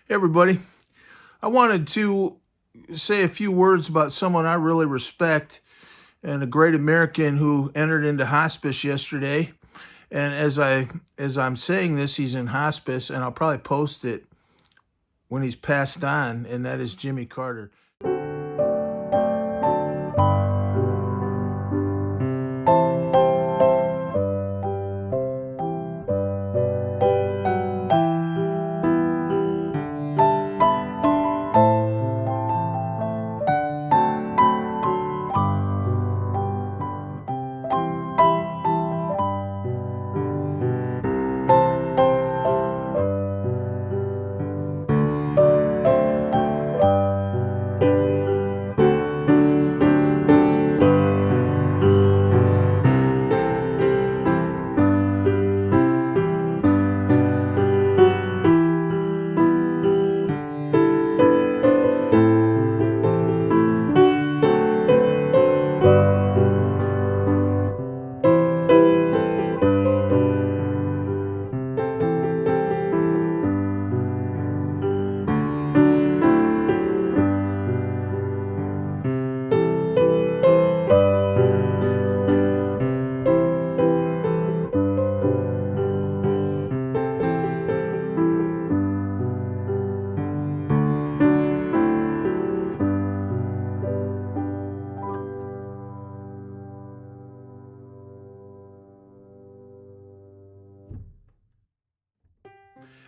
Hey everybody, I wanted to say a few words about someone I really respect and a great American who entered into hospice yesterday. And as I'm saying this, he's in hospice, and I'll probably post it when he's passed on, and that is Jimmy Carter.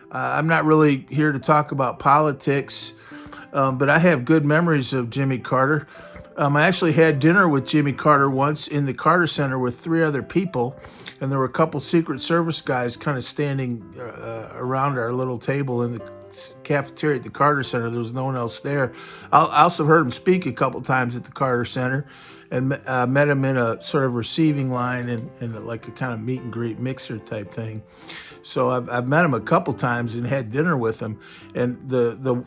I'm not really here to talk about politics, but I have good memories of Jimmy Carter. I actually had dinner with Jimmy Carter once in the Carter Center with three other people, and there were a couple Secret Service guys kind of standing around our little table in the cafeteria at the Carter Center. There was no one else there. I also heard him speak a couple times at the Carter Center, and met him in a sort of receiving line and like a kind of meet and greet mixer type thing. So I've met him a couple times and had dinner with him. And one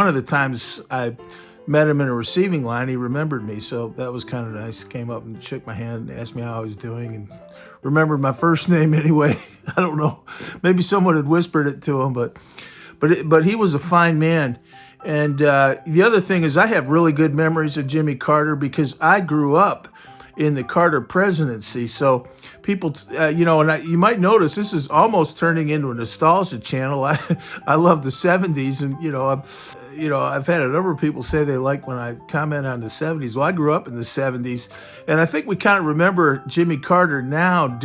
of the times I met him in a receiving line, he remembered me. So that was kind of nice. Came up and shook my hand and asked me how I was doing and remembered my first name anyway. I don't know. Maybe someone had whispered it to him, but he was a fine man. And the other thing is, I have really good memories of Jimmy Carter because I grew up in the Carter presidency. So people, you might notice this is almost turning into a nostalgia channel. I love the '70s, and I've had a number of people say they like when I comment on the '70s. Well, I grew up in the '70s, and I think we kind of remember Jimmy Carter now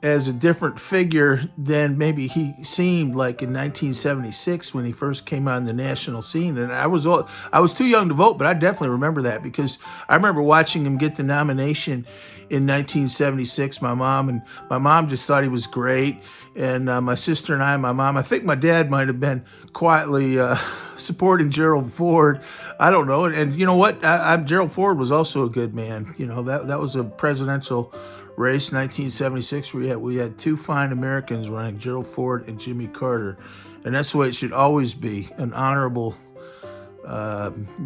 as a different figure than maybe he seemed like in 1976 when he first came on the national scene. And I was too young to vote, but I definitely remember that because I remember watching him get the nomination in 1976. My mom just thought he was great, and my sister and my mom. I think my dad might have been quietly supporting Gerald Ford. I don't know. And you know what? Gerald Ford was also a good man. That was a presidential race, 1976. We had two fine Americans running, Gerald Ford and Jimmy Carter, and that's the way it should always be: an honorable,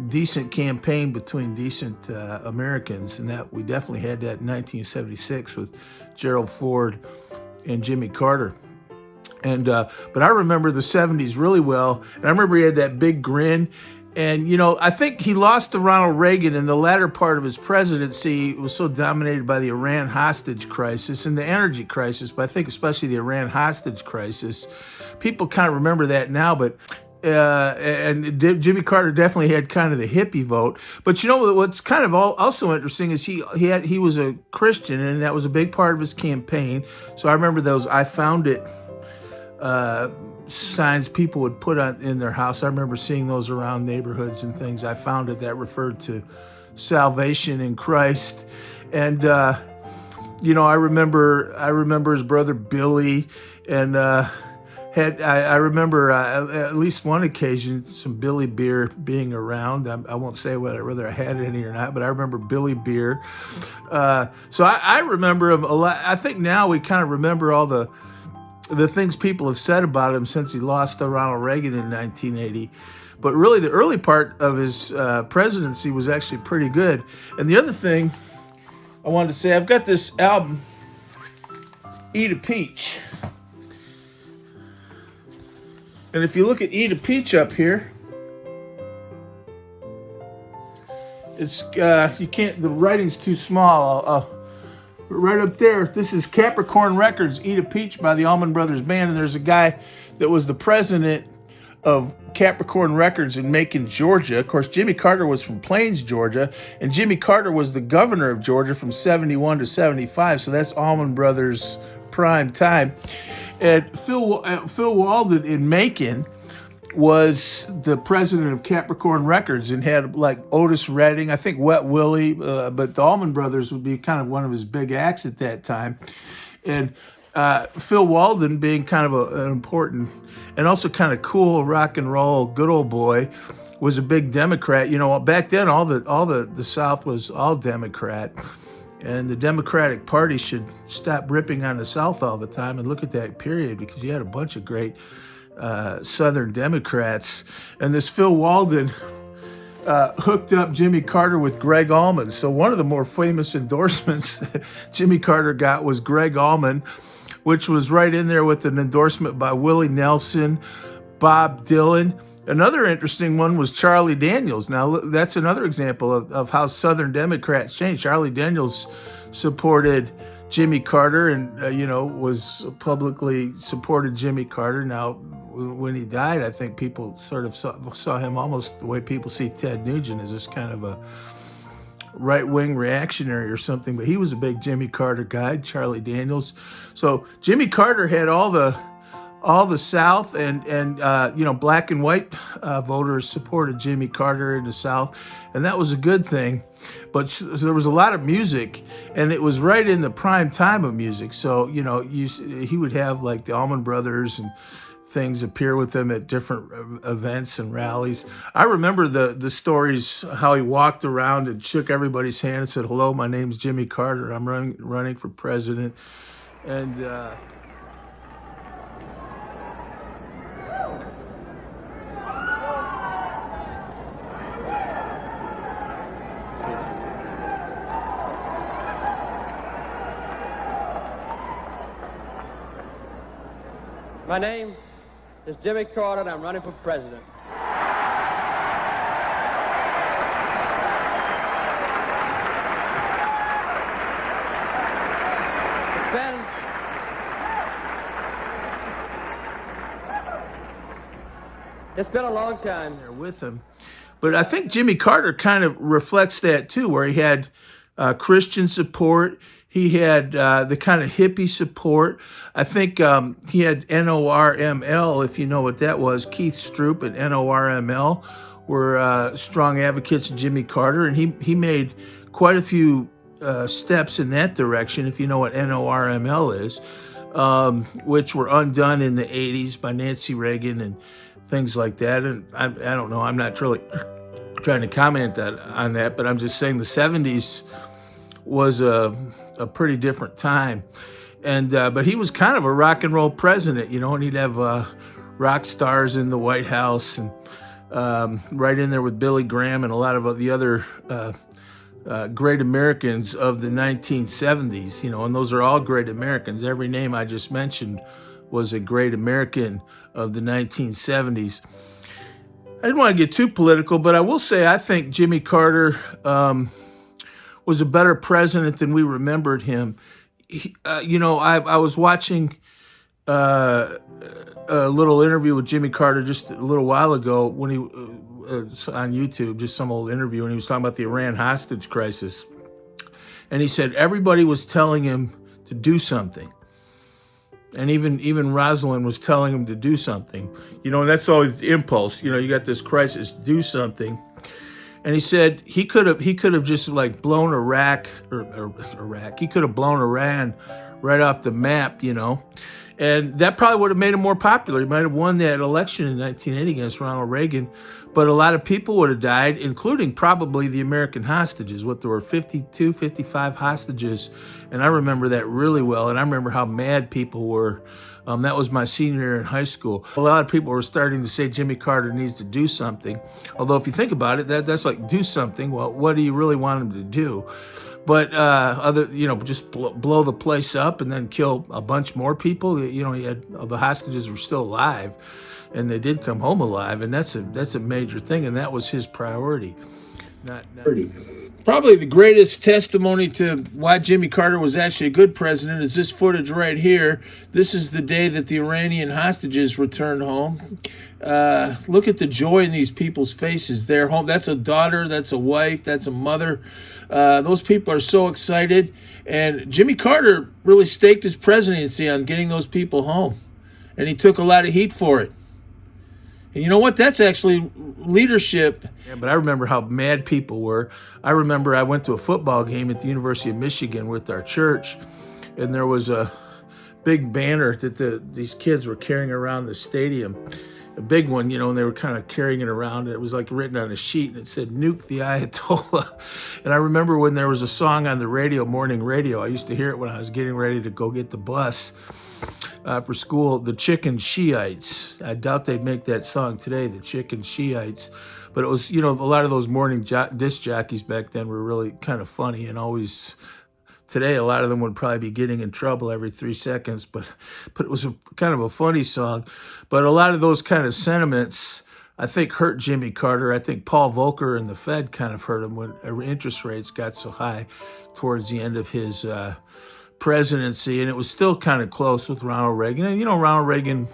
decent campaign between decent Americans, and that we definitely had that in 1976 with Gerald Ford and Jimmy Carter. And but I remember the '70s really well, and I remember he had that big grin. And, I think he lost to Ronald Reagan in the latter part of his presidency. It was so dominated by the Iran hostage crisis and the energy crisis, but I think especially the Iran hostage crisis. People kind of remember that now, but Jimmy Carter definitely had kind of the hippie vote. But what's kind of also interesting is he was a Christian, and that was a big part of his campaign. So I remember those "I found it" signs people would put on in their house. I remember seeing those around neighborhoods and things. I found it that referred to salvation in Christ. And I remember his brother Billy, and I remember at least one occasion some Billy beer being around. I won't say whether I had any or not, but I remember Billy beer. So I remember him a lot. I think now we kind of remember all the things people have said about him since he lost to Ronald Reagan in 1980. But really, the early part of his presidency was actually pretty good. And the other thing I wanted to say, I've got this album, Eat a Peach. And if you look at Eat a Peach up here, it's you can't. The writing's too small. Right up there, this is Capricorn Records, Eat a Peach by the Allman Brothers Band. And there's a guy that was the president of Capricorn Records in Macon, Georgia. Of course, Jimmy Carter was from Plains, Georgia, and Jimmy Carter was the governor of Georgia from 71 to 75. So that's Allman Brothers prime time. And Phil Walden in Macon was the president of Capricorn Records and had like Otis Redding, I think Wet Willie, but the Allman Brothers would be kind of one of his big acts at that time. And Phil Walden, being kind of an important and also kind of cool rock and roll good old boy, was a big Democrat. You know, back then all the South was all Democrat, and the Democratic Party should stop ripping on the South all the time and look at that period, because you had a bunch of great Southern Democrats. And this Phil Walden hooked up Jimmy Carter with Greg Allman. So one of the more famous endorsements that Jimmy Carter got was Greg Allman, which was right in there with an endorsement by Willie Nelson, Bob Dylan. Another interesting one was Charlie Daniels. Now, that's another example of how Southern Democrats changed. Charlie Daniels supported Jimmy Carter and, was publicly supported Jimmy Carter. Now, when he died, I think people sort of saw him almost the way people see Ted Nugent, as this kind of a right-wing reactionary or something. But he was a big Jimmy Carter guy, Charlie Daniels. So Jimmy Carter had all the South and black and white voters supported Jimmy Carter in the South, and that was a good thing. But there was a lot of music, and it was right in the prime time of music. So he would have like the Allman Brothers and things appear with him at different events and rallies. I remember the stories, how he walked around and shook everybody's hand and said, "Hello, my name's Jimmy Carter. I'm running for president." And my name is Jimmy Carter, and I'm running for president. It's been a long time there with him. But I think Jimmy Carter kind of reflects that too, where he had Christian support. He had the kind of hippie support. I think he had NORML, if you know what that was. Keith Stroop and NORML were strong advocates of Jimmy Carter, and he made quite a few steps in that direction, if you know what NORML is, which were undone in the 80s by Nancy Reagan and things like that. And I don't know, I'm not really trying to comment on that, but I'm just saying the 70s was a pretty different time. And but he was kind of a rock and roll president, and he'd have rock stars in the White House, and right in there with Billy Graham and a lot of the other great Americans of the 1970s, and those are all great Americans. Every name I just mentioned was a great American of the 1970s. I didn't want to get too political, but I will say I think Jimmy Carter was a better president than we remembered him. I was watching a little interview with Jimmy Carter just a little while ago when he on YouTube, just some old interview, and he was talking about the Iran hostage crisis. And he said everybody was telling him to do something. And even Rosalind was telling him to do something. And that's always the impulse. You got this crisis, do something. And he said he could have just like blown Iraq. He could have blown Iran right off the map, and that probably would have made him more popular. He might have won that election in 1980 against Ronald Reagan, but a lot of people would have died, including probably the American hostages. There were 52, 55 hostages, and I remember that really well, and I remember how mad people were. That was my senior year in high school. A lot of people were starting to say Jimmy Carter needs to do something. Although if you think about it, that's like do something. Well, what do you really want him to do? But just blow the place up and then kill a bunch more people. He had the hostages were still alive, and they did come home alive, and that's a major thing, and that was his priority. Not Probably the greatest testimony to why Jimmy Carter was actually a good president is this footage right here. This is the day that the Iranian hostages returned home. Look at the joy in these people's faces. They're home. That's a daughter, that's a wife, that's a mother. Those people are so excited. And Jimmy Carter really staked his presidency on getting those people home. And he took a lot of heat for it. And you know what? That's actually leadership. Yeah, but I remember how mad people were. I remember I went to a football game at the University of Michigan with our church, and there was a big banner that these kids were carrying around the stadium. A big one, and they were kind of carrying it around. It was like written on a sheet, and it said, "Nuke the Ayatollah." And I remember when there was a song on the radio, morning radio, I used to hear it when I was getting ready to go get the bus for school, the Chicken Shiites. I doubt they'd make that song today, the Chicken Shiites. But it was, a lot of those morning disc jockeys back then were really kind of funny, and always, today a lot of them would probably be getting in trouble every 3 seconds, but it was kind of a funny song. But a lot of those kind of sentiments, I think, hurt Jimmy Carter. I think Paul Volcker and the Fed kind of hurt him when interest rates got so high towards the end of his presidency, and it was still kind of close with Ronald Reagan. And Ronald Reagan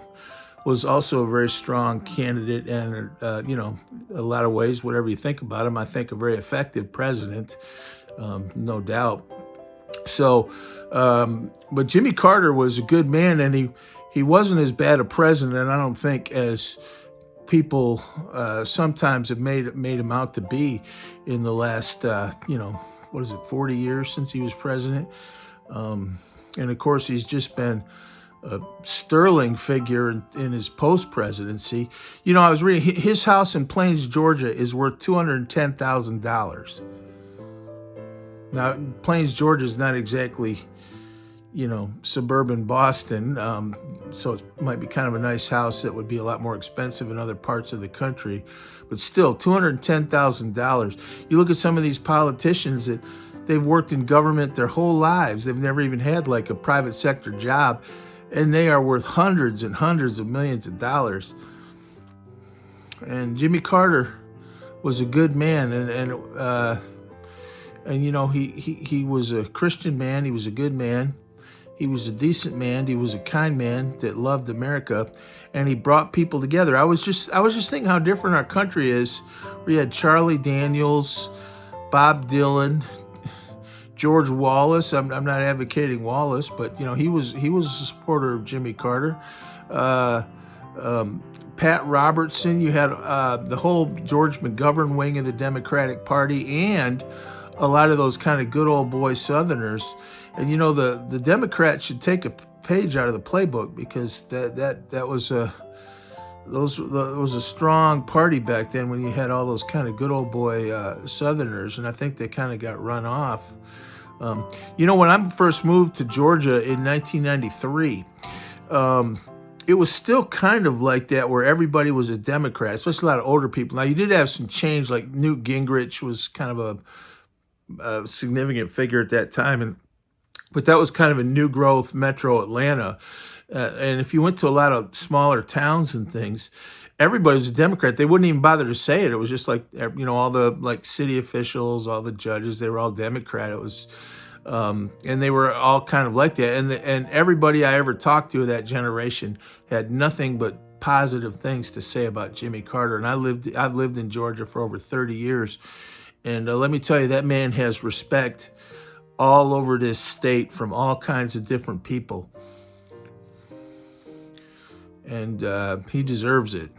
was also a very strong candidate, and a lot of ways, whatever you think about him, I think a very effective president, no doubt. So, but Jimmy Carter was a good man, and he wasn't as bad a president, I don't think, as people sometimes have made him out to be in the last 40 years since he was president. And of course, he's just been a sterling figure in his post-presidency. I was reading, his house in Plains, Georgia is worth $210,000. Now, Plains, Georgia is not exactly, suburban Boston, so it might be kind of a nice house that would be a lot more expensive in other parts of the country. But still, $210,000. You look at some of these politicians that they've worked in government their whole lives. They've never even had like a private sector job, and they are worth hundreds and hundreds of millions of dollars. And Jimmy Carter was a good man, and he was a Christian man. He was a good man. He was a decent man. He was a kind man that loved America, and he brought people together. I was just thinking how different our country is. We had Charlie Daniels, Bob Dylan, George Wallace. I'm not advocating Wallace, but he was a supporter of Jimmy Carter. Pat Robertson. You had the whole George McGovern wing of the Democratic Party, and a lot of those kind of good old boy Southerners. And the Democrats should take a page out of the playbook, because that was a strong party back then when you had all those kind of good old boy Southerners, and I think they kind of got run off. When I first moved to Georgia in 1993, it was still kind of like that, where everybody was a Democrat, especially a lot of older people. Now, you did have some change, like Newt Gingrich was kind of a significant figure at that time, but that was kind of a new growth metro Atlanta. And if you went to a lot of smaller towns and things, everybody was a Democrat. They wouldn't even bother to say it. It was just like, all the city officials, all the judges, they were all Democrat. It was, and they were all kind of like that. And everybody I ever talked to of that generation had nothing but positive things to say about Jimmy Carter. And I've lived in Georgia for over 30 years. And let me tell you, that man has respect all over this state from all kinds of different people. And he deserves it.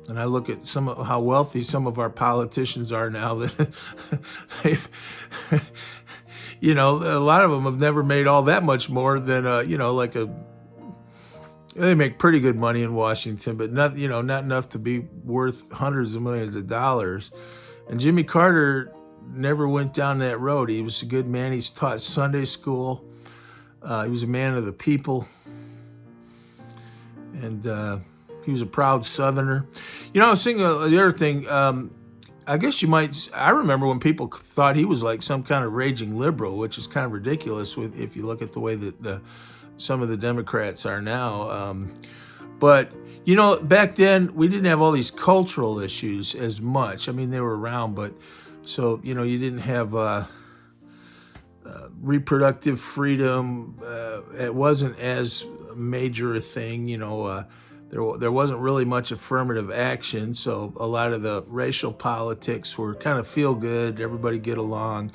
And I look at how wealthy some of our politicians are now, that they've, a lot of them have never made all that much more than, they make pretty good money in Washington, but not enough to be worth hundreds of millions of dollars. And Jimmy Carter never went down that road. He was a good man. He's taught Sunday school. He was a man of the people. And he was a proud Southerner. I was thinking the other thing, I guess I remember when people thought he was like some kind of raging liberal, which is kind of ridiculous if you look at the way that some of the Democrats are now. But, back then we didn't have all these cultural issues as much. I mean, they were around, but so, you didn't have reproductive freedom. It wasn't as major a thing, there wasn't really much affirmative action. So a lot of the racial politics were kind of feel good, everybody get along,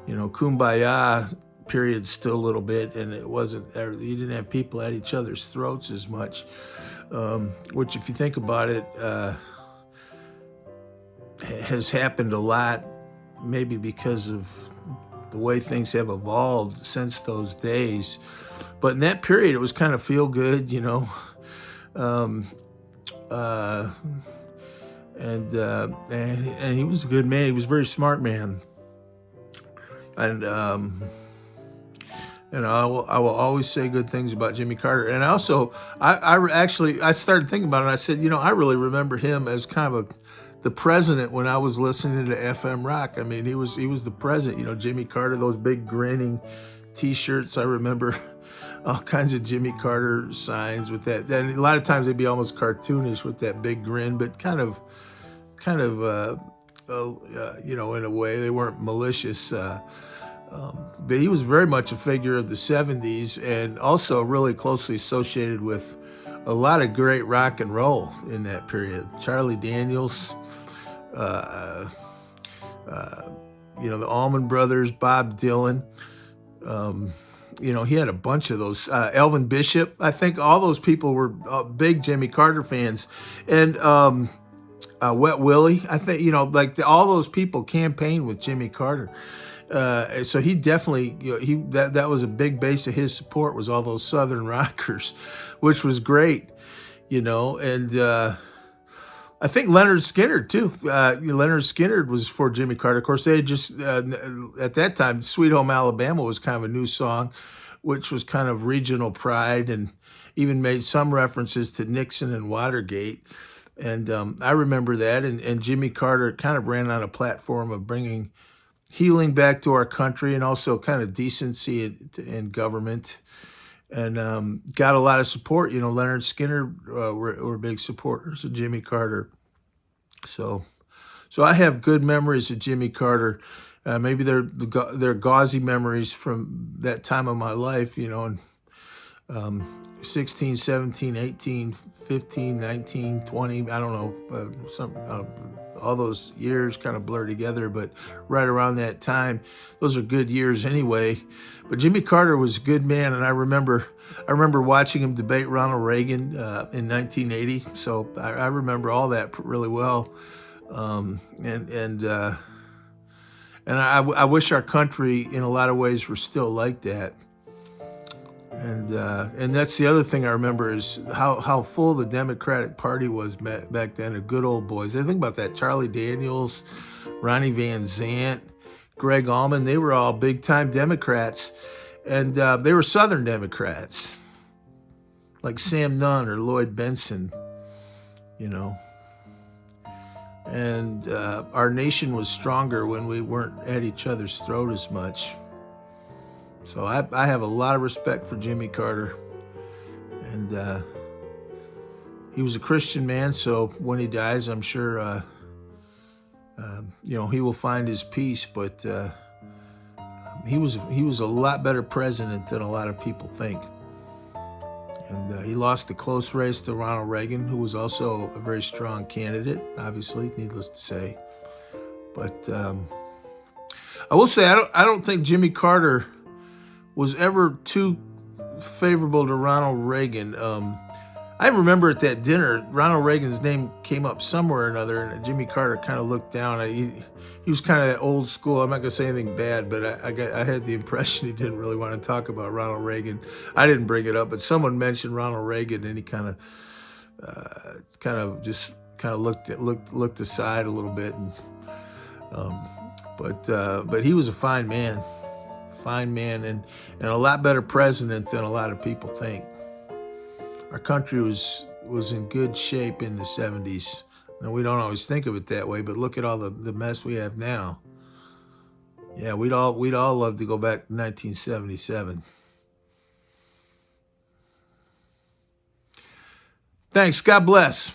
kumbaya period still a little bit, and it wasn't, you didn't have people at each other's throats as much, which if you think about it, has happened a lot, maybe because of the way things have evolved since those days. But in that period, it was kind of feel good, um, uh, and he was a good man. He was a very smart man, and I will always say good things about Jimmy Carter. And also, I started thinking about it. And I said, I really remember him as kind of the president when I was listening to FM rock. I mean, he was the president. Jimmy Carter, those big grinning T-shirts. I remember all kinds of Jimmy Carter signs with that. And a lot of times they'd be almost cartoonish with that big grin, but kind of, in a way they weren't malicious. But he was very much a figure of the 70s, and also really closely associated with a lot of great rock and roll in that period. Charlie Daniels, the Allman Brothers, Bob Dylan. He had a bunch of those. Elvin Bishop, I think all those people were big Jimmy Carter fans. And Wet Willie, I think, all those people campaigned with Jimmy Carter. So he definitely, that was a big base of his support, was all those Southern rockers, which was great, and I think Leonard Skinner too. Leonard Skinner was for Jimmy Carter. Of course, they had just, at that time, Sweet Home Alabama was kind of a new song, which was kind of regional pride, and even made some references to Nixon and Watergate. And I remember that, and Jimmy Carter kind of ran on a platform of bringing healing back to our country, and also kind of decency in government, and got a lot of support. Leonard Skinner were big supporters of Jimmy Carter. So I have good memories of Jimmy Carter. Maybe they're gauzy memories from that time of my life, and 16, 17, 18, 15, 19, 20, I don't know, all those years kind of blur together, but right around that time, those are good years anyway. But Jimmy Carter was a good man, and I remember watching him debate Ronald Reagan in 1980. So I remember all that really well, and I wish our country in a lot of ways were still like that. And that's the other thing I remember is how full the Democratic Party was back then, of good old boys. I think about that. Charlie Daniels, Ronnie Van Zant, Greg Allman, they were all big-time Democrats. And they were Southern Democrats, like Sam Nunn or Lloyd Benson, And our nation was stronger when we weren't at each other's throat as much. So I have a lot of respect for Jimmy Carter, and he was a Christian man. So when he dies, I'm sure he will find his peace. But he was a lot better president than a lot of people think. And he lost a close race to Ronald Reagan, who was also a very strong candidate, obviously, needless to say. But I will say I don't think Jimmy Carter was ever too favorable to Ronald Reagan. I remember at that dinner, Ronald Reagan's name came up somewhere or another, and Jimmy Carter kind of looked down. He was kind of that old school. I'm not going to say anything bad, but I had the impression he didn't really want to talk about Ronald Reagan. I didn't bring it up, but someone mentioned Ronald Reagan, and he kind of looked aside a little bit. And, but he was a fine man, and a lot better president than a lot of people think. Our country was in good shape in the 70s. Now, we don't always think of it that way, but look at all the mess we have now. Yeah, we'd all love to go back to 1977. Thanks. God bless.